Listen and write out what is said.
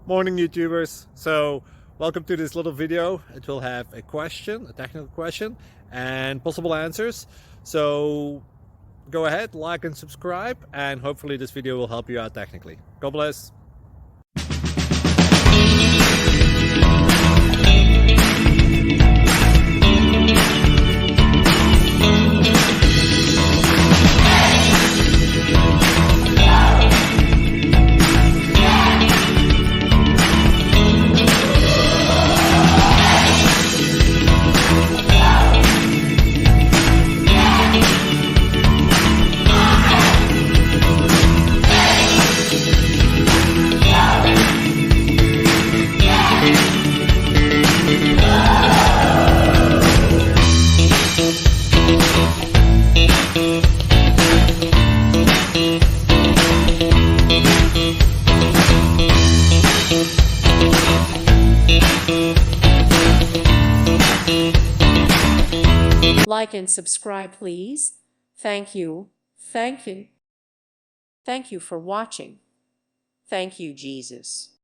Morning YouTubers. So welcome to this little video. It will have a question, a technical question, and possible answers. So go ahead, like and subscribe, and hopefully this video will help you out technically. God bless. Like and subscribe, please. Thank you. Thank you. Thank you for watching. Thank you, Jesus.